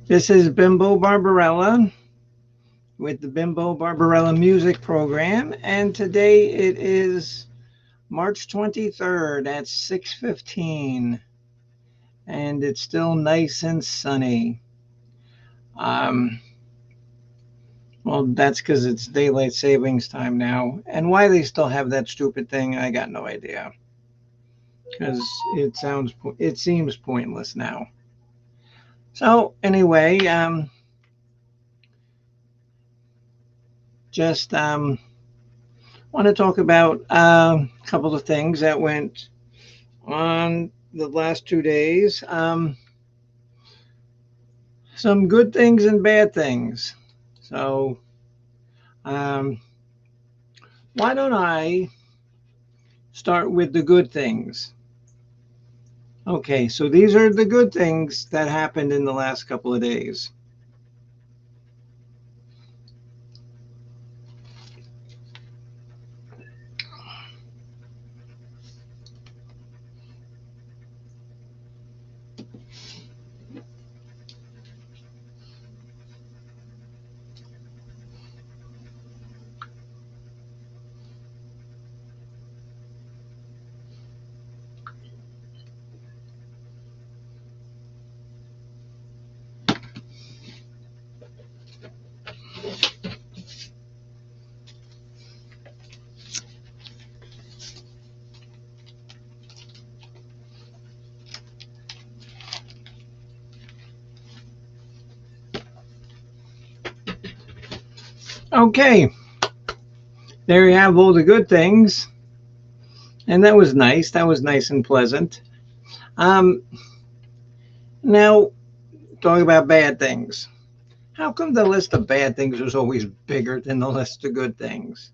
This is Bimbo Barbarella with the Bimbo Barbarella Music Program, and today it is March 23rd at 6:15, and it's still nice and sunny. Um, well, that's because it's daylight savings time now, and why they still have that stupid thing, I got no idea. Because it seems pointless now. So anyway, just want to talk about a couple of things that went on the last 2 days. Some good things and bad things. So, um, why don't I start with the good things? Okay, so these are the good things that happened in the last couple of days. Okay, there you have all the good things, and that was nice. That was nice and pleasant. Um, Now, talking about bad things. How come the list of bad things is always bigger than the list of good things?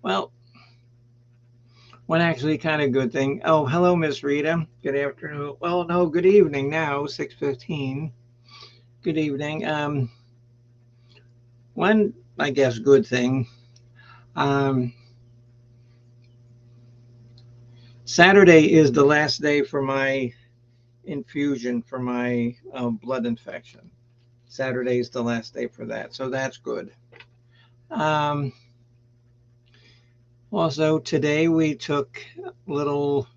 Well, one actually kind of good thing. Oh, hello, Miss Rita. Good afternoon. Well, no, good evening now, 6:15. Good evening. One, I guess, good thing. Um, Saturday is the last day for my infusion for my blood infection. Saturday is the last day for that, so that's good. Um, Also, today we took little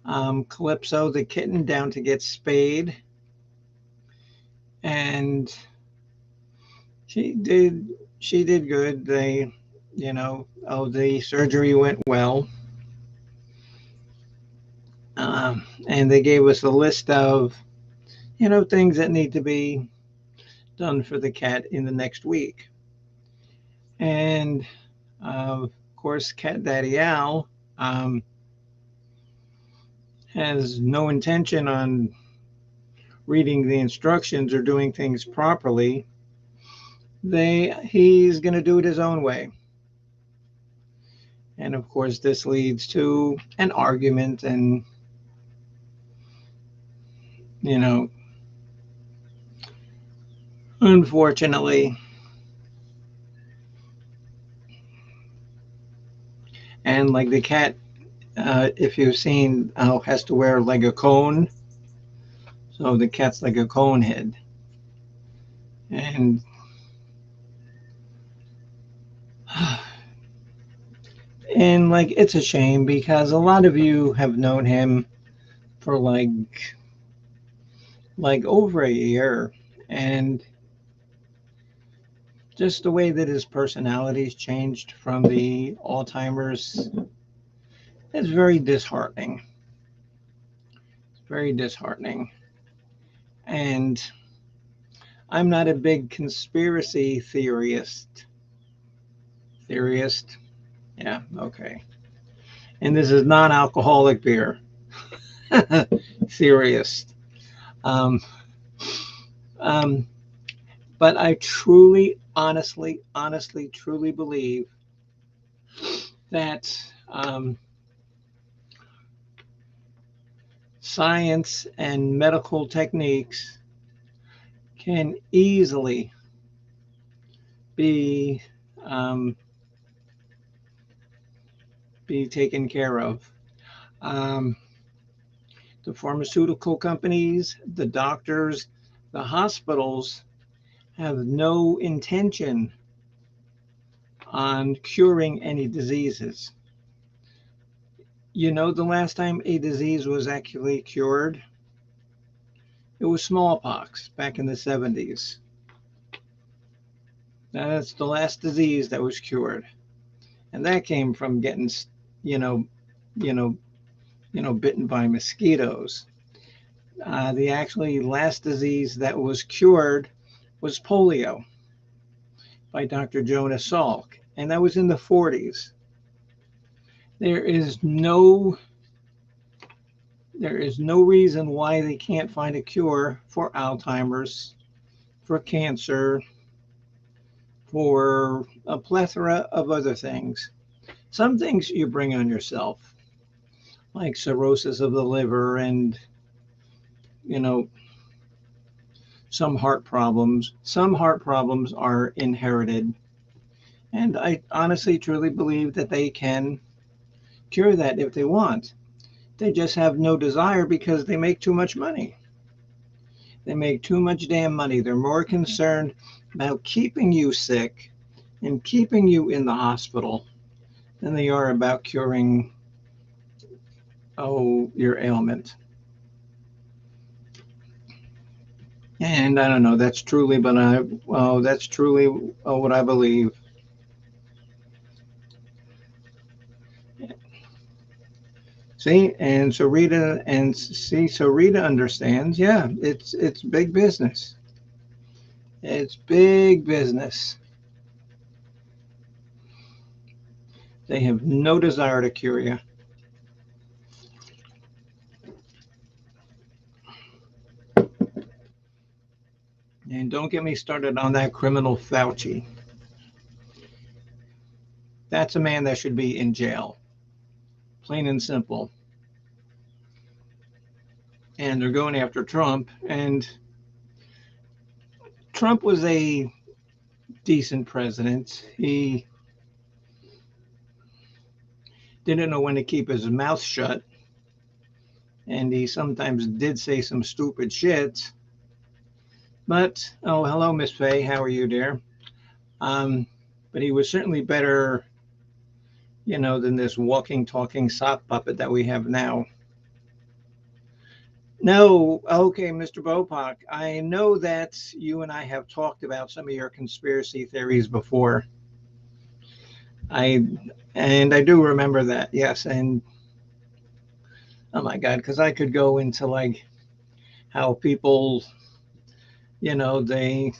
Calypso, the kitten, down to get spayed, and she did she did good. The surgery went well, and they gave us a list of things that need to be done for the cat in the next week, and of course, Cat Daddy Al has no intention on reading the instructions or doing things properly. He's going to do it his own way. And of course, this leads to an argument, and you know, unfortunately, and like the cat, if you've seen, has to wear like a cone. So the cat's like a cone head, and like it's a shame because a lot of you have known him for over a year, and just the way that his personality's changed from the Alzheimer's is very disheartening. It's very disheartening. And I'm not a big conspiracy theorist. Theorist? Yeah, okay. And this is non alcoholic beer. Theorist. Um, um, but I truly, honestly, truly believe that science and medical techniques can easily be um, be taken care of. Um, the pharmaceutical companies, the doctors, The hospitals have no intention on curing any diseases. You know, the last time a disease was actually cured, it was smallpox back in the 70s. That's the last disease that was cured. And that came from getting, you know, you know, bitten by mosquitoes. The actually last disease that was cured was polio by Dr. Jonas Salk, and that was in the 40s. There is no reason why they can't find a cure for Alzheimer's, for cancer, for a plethora of other things. Some things you bring on yourself, like cirrhosis of the liver and, you know, some heart problems. Some heart problems are inherited. And I honestly, truly believe that they can cure that if they want. They just have no desire because they make too much money. They make too much damn money. They're more concerned about keeping you sick and keeping you in the hospital than they are about curing, your ailment. And I don't know, that's truly, that's truly what I believe. See, and so Rita understands. Yeah, it's big business. It's big business. They have no desire to cure you. And don't get me started on that criminal Fauci. That's a man that should be in jail, plain and simple. And they're going after Trump. And Trump was a decent president. He didn't know when to keep his mouth shut. And he sometimes did say some stupid shit. But, oh, hello, Miss Faye. How are you, dear? But he was certainly better, than this walking, talking sock puppet that we have now. No, okay, Mr. Bopak. I know that you and I have talked about some of your conspiracy theories before. I do remember that, yes. And oh my God, because I could go into like how people, they,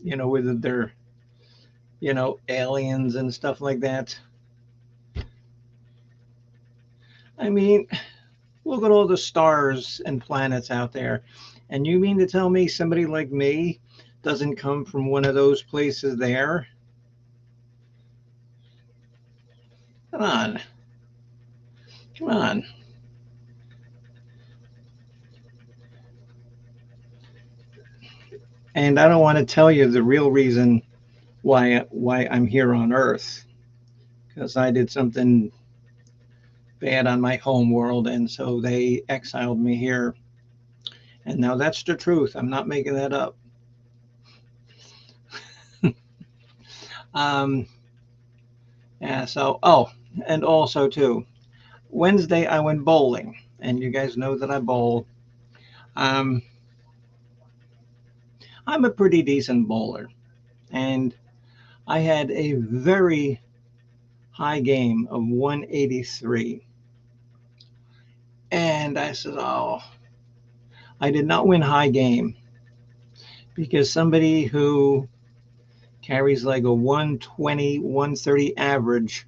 whether they're, aliens and stuff like that. I mean, look at all the stars and planets out there. And you mean to tell me somebody like me doesn't come from one of those places there? Come on. Come on. And I don't want to tell you the real reason why I'm here on Earth, because I did something bad on my home world, and so they exiled me here. And now that's the truth. I'm not making that up. um, yeah. So, and also too, Wednesday I went bowling, and you guys know that I bowl. Um, I'm a pretty decent bowler, and I had a very high game of 183. And I said, oh, I did not win high game because somebody who carries like a 120, 130 average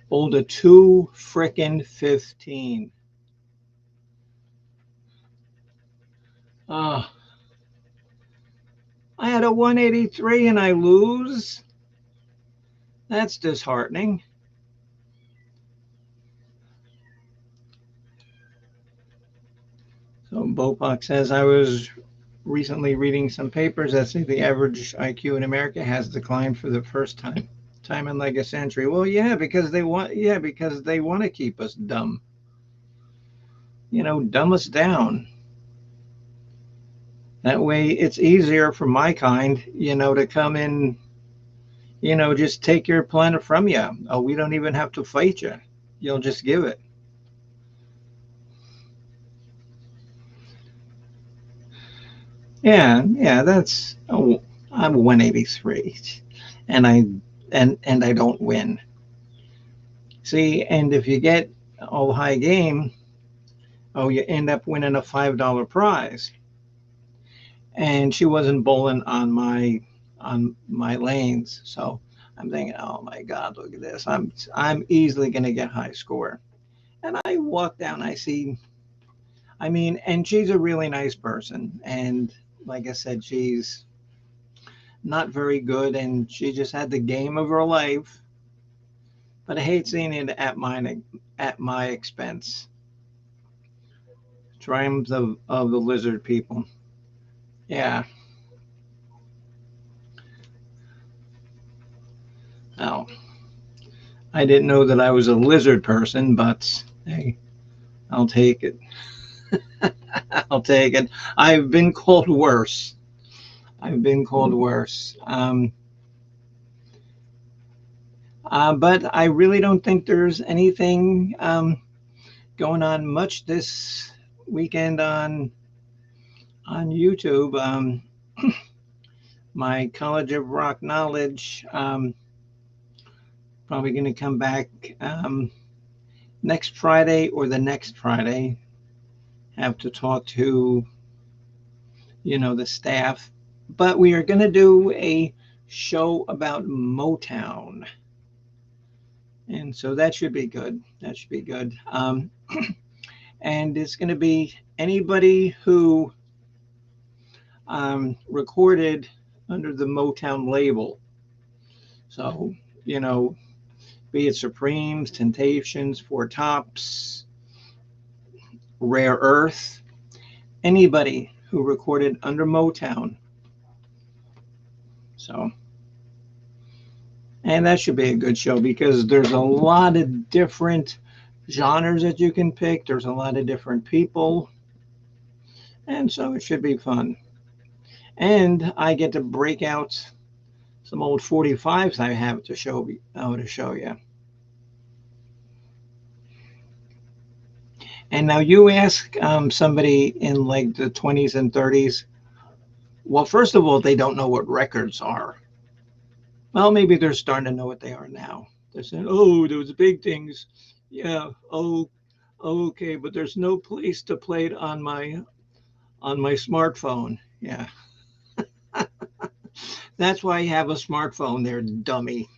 bowled a 2 frickin' 15. Oh, I had a 183 and I lose? That's disheartening. So Bopak says, I was recently reading some papers that say the average IQ in America has declined for the first time in like a century. Well, because they want to keep us dumb. Dumb us down. That way it's easier for my kind, to come in, just take your planet from you. Oh, we don't even have to fight you. You'll just give it. Yeah, that's, oh, I'm 183 and I don't win. See, and if you get all high game, oh, you end up winning a $5 prize. And she wasn't bowling on my lanes, so I'm thinking, oh my God, look at this. I'm easily gonna get high score. And I walk down, I see, and she's a really nice person. And like I said, she's not very good, and she just had the game of her life. But I hate seeing it at my expense. Triumphs of the lizard people. Yeah. Oh, I didn't know that I was a lizard person, but hey, I'll take it. I'll take it. I've been called worse. I've been called worse. But I really don't think there's anything going on much this weekend on YouTube. My College of Rock knowledge probably going to come back next Friday or the next Friday. Have to talk to the staff, but we are going to do a show about Motown, and so that should be good. That should be good. And it's going to be anybody who recorded under the Motown label. So, be it Supremes, Temptations, Four Tops, Rare Earth, anybody who recorded under Motown. So, and that should be a good show because there's a lot of different genres that you can pick. There's a lot of different people. And so it should be fun. And I get to break out some old 45s I have to show you. And now you ask somebody in like the 20s and 30s, well, first of all, they don't know what records are. Well, maybe they're starting to know what they are now. They're saying, oh, those big things. Yeah, oh, okay, but there's no place to play it on my smartphone. Yeah, that's why you have a smartphone there, dummy.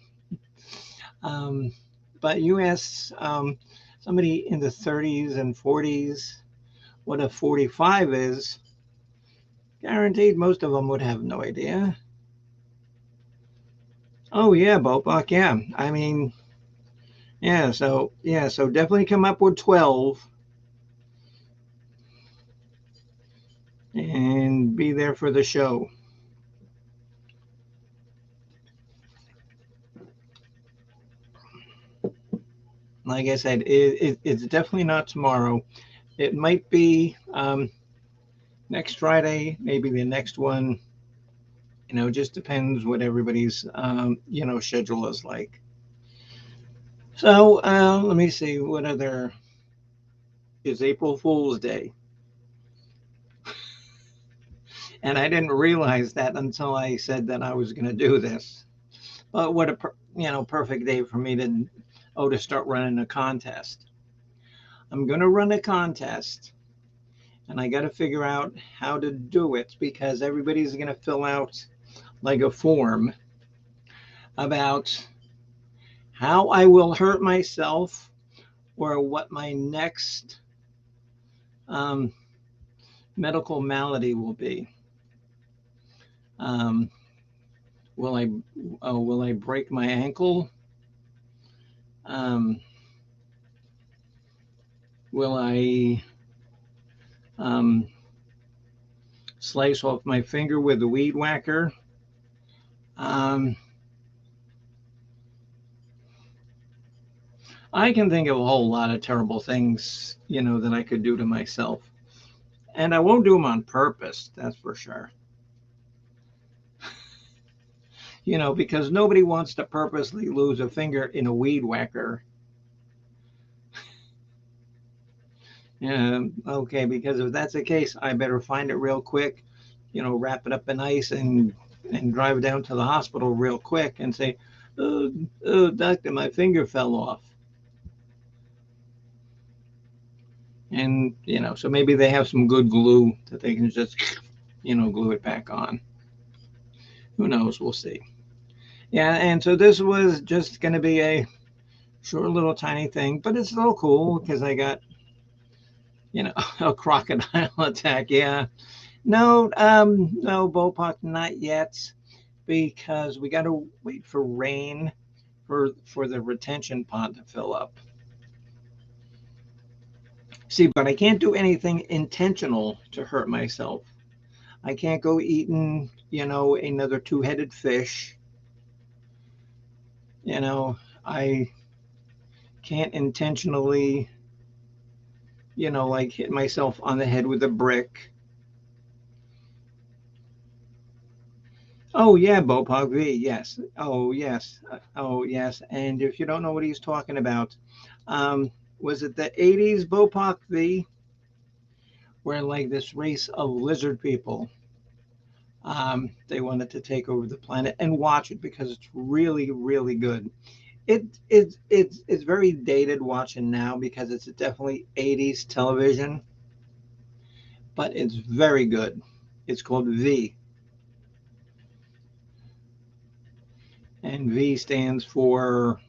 Um, but you ask somebody in the 30s and 40s what a 45 is, guaranteed most of them would have no idea. Oh yeah, Bopak, yeah. So definitely come up with 12 and be there for the show. Like I said, it's definitely not tomorrow. It might be next Friday, maybe the next one. Just depends what everybody's schedule is like. So let me see what other is April Fool's Day, and I didn't realize that until I said that I was going to do this. But what a perfect day for me to start running a contest. I'm going to run a contest, and I got to figure out how to do it because everybody's going to fill out like a form about how I will hurt myself or what my next um, medical malady will be. Um, will I break my ankle? Um, will I um, slice off my finger with a weed whacker? Um, I can think of a whole lot of terrible things, that I could do to myself. And I won't do them on purpose, that's for sure. Because nobody wants to purposely lose a finger in a weed whacker. Okay, because if that's the case, I better find it real quick, wrap it up in ice and drive down to the hospital real quick and say, oh, oh, doctor, my finger fell off. And, so maybe they have some good glue that they can just, glue it back on. Who knows? We'll see. Yeah, and so this was just going to be a short little tiny thing, but it's still cool because I got, a crocodile attack. Yeah. No, Bopak, not yet, because we got to wait for rain for the retention pond to fill up. See, but I can't do anything intentional to hurt myself. I can't go eating, another two-headed fish. I can't intentionally, like hit myself on the head with a brick. Oh yeah, Bopog V, yes. Oh yes. Oh yes. And if you don't know what he's talking about, um, was it the 80s Bopog V, where like this race of lizard people, they wanted to take over the planet and watch it because it's really, really good. It's very dated watching now because it's definitely 80s television, but it's very good. It's called V, and V stands for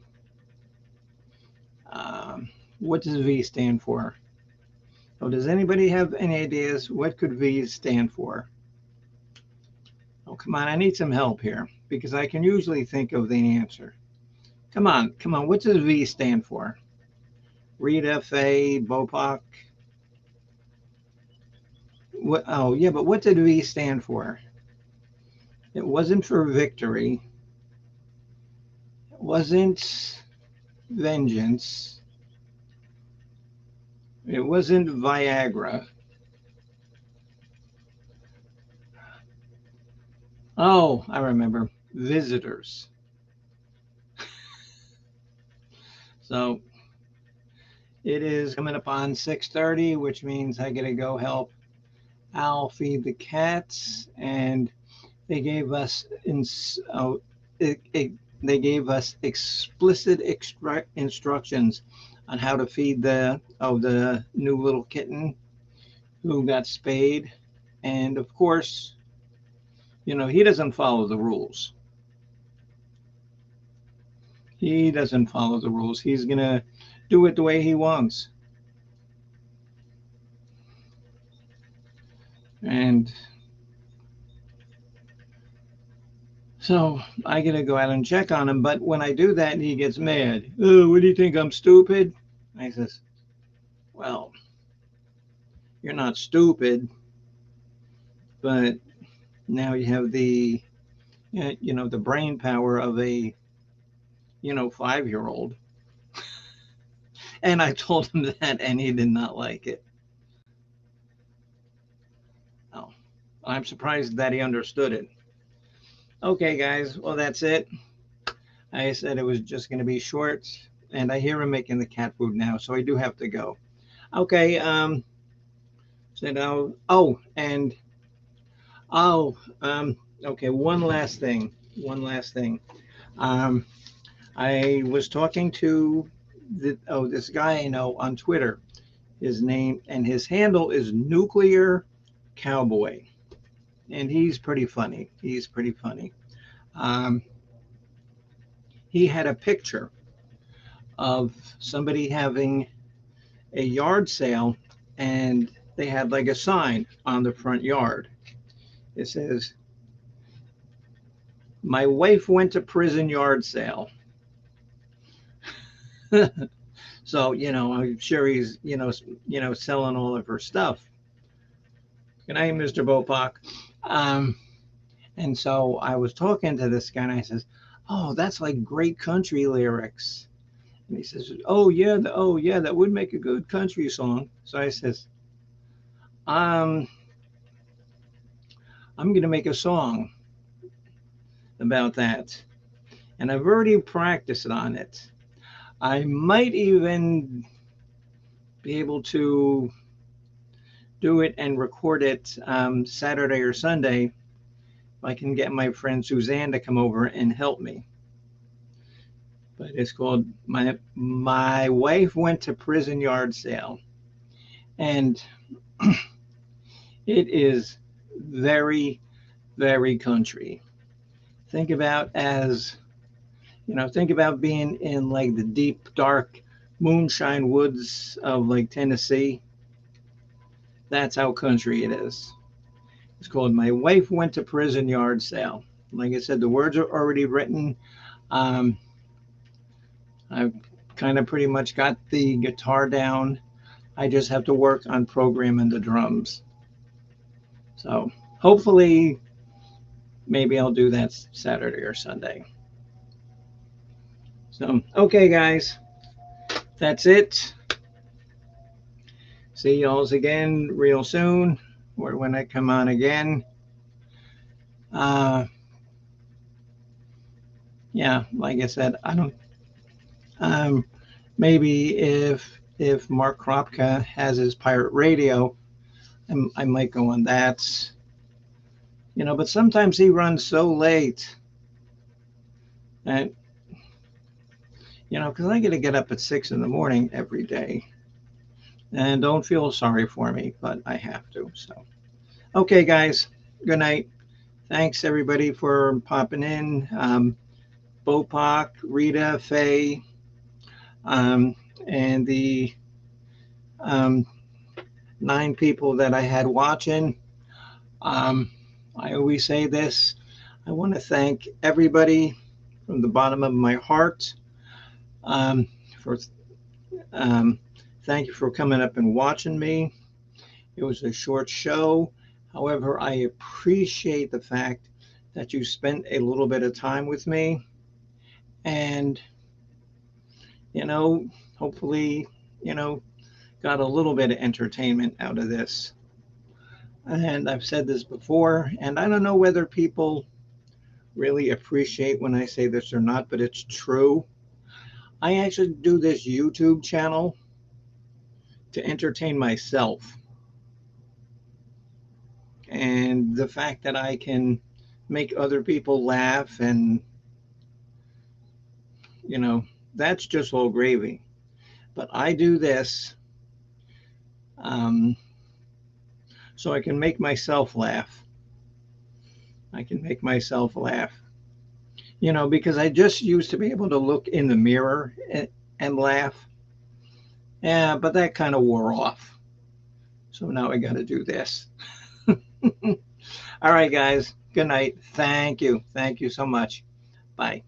what does V stand for? Oh, does anybody have any ideas what could V stand for? Oh, come on, I need some help here because I can usually think of the answer. Come on, what does V stand for? Rita, Faye, Bopak. What? Oh, yeah, but what did V stand for? It wasn't for victory. It wasn't vengeance. It wasn't Viagra. Oh, I remember. Visitors. So it is coming up on 6:30, which means I gotta go help Al feed the cats, and they gave us it, it, they gave us explicit instructions on how to feed the new little kitten who got spayed, and of course, he doesn't follow the rules. He doesn't follow the rules. He's gonna do it the way he wants, and so I gotta go out and check on him. But when I do that, he gets mad. Oh, what do you think? I'm stupid? I says, well, you're not stupid, but now you have the brain power of a 5-year old. And I told him that, and he did not like it. Oh, I'm surprised that he understood it. Okay, guys. Well, that's it. I said it was just going to be short, and I hear him making the cat food now, so I do have to go. Okay. Said and oh okay. One last thing. One last thing. Um, I was talking to this guy I know on Twitter. His name and his handle is Nuclear Cowboy, and he's pretty funny. He's pretty funny. Um, he had a picture of somebody having a yard sale, and they had like a sign on the front yard. It says, "My wife went to prison yard sale." So I'm sure he's selling all of her stuff. Good night, Mr. Bopak. Um, and so I was talking to this guy, and I says, "Oh, that's like great country lyrics." And he says, "Oh yeah, that would make a good country song." So I says, I'm going to make a song about that, and I've already practiced on it. I might even be able to do it and record it Saturday or Sunday if I can get my friend Suzanne to come over and help me. But it's called My Wife Went to Prison Yard Sale, and it is very, very country. Think about as think about being in like the deep, dark moonshine woods of like Tennessee. That's how country it is. It's called My Wife Went to Prison Yard Sale. Like I said, the words are already written. Um, I've kind of pretty much got the guitar down. I just have to work on programming the drums. So hopefully, maybe I'll do that Saturday or Sunday. So, okay, guys, that's it. See y'all's again real soon, or when I come on again. Uh, yeah, like I said, I don't. Um, maybe if Mark Kropka has his pirate radio, I might go on that. But sometimes he runs so late, and because I got to get up at 6 in the morning every day, and don't feel sorry for me, but I have to. So, okay, guys, good night. Thanks everybody for popping in. Bopak, Rita, Faye, um, and the um, 9 people that I had watching. Um, I always say this. I want to thank everybody from the bottom of my heart for thank you for coming up and watching me. It was a short show. However, I appreciate the fact that you spent a little bit of time with me, and hopefully, got a little bit of entertainment out of this. And I've said this before, and I don't know whether people really appreciate when I say this or not, but it's true. I actually do this YouTube channel to entertain myself. And the fact that I can make other people laugh and, that's just all gravy. But I do this um, so I can make myself laugh. I can make myself laugh. Because I just used to be able to look in the mirror and laugh. Yeah, but that kind of wore off. So now I got to do this. All right, guys. Good night. Thank you. Thank you so much. Bye.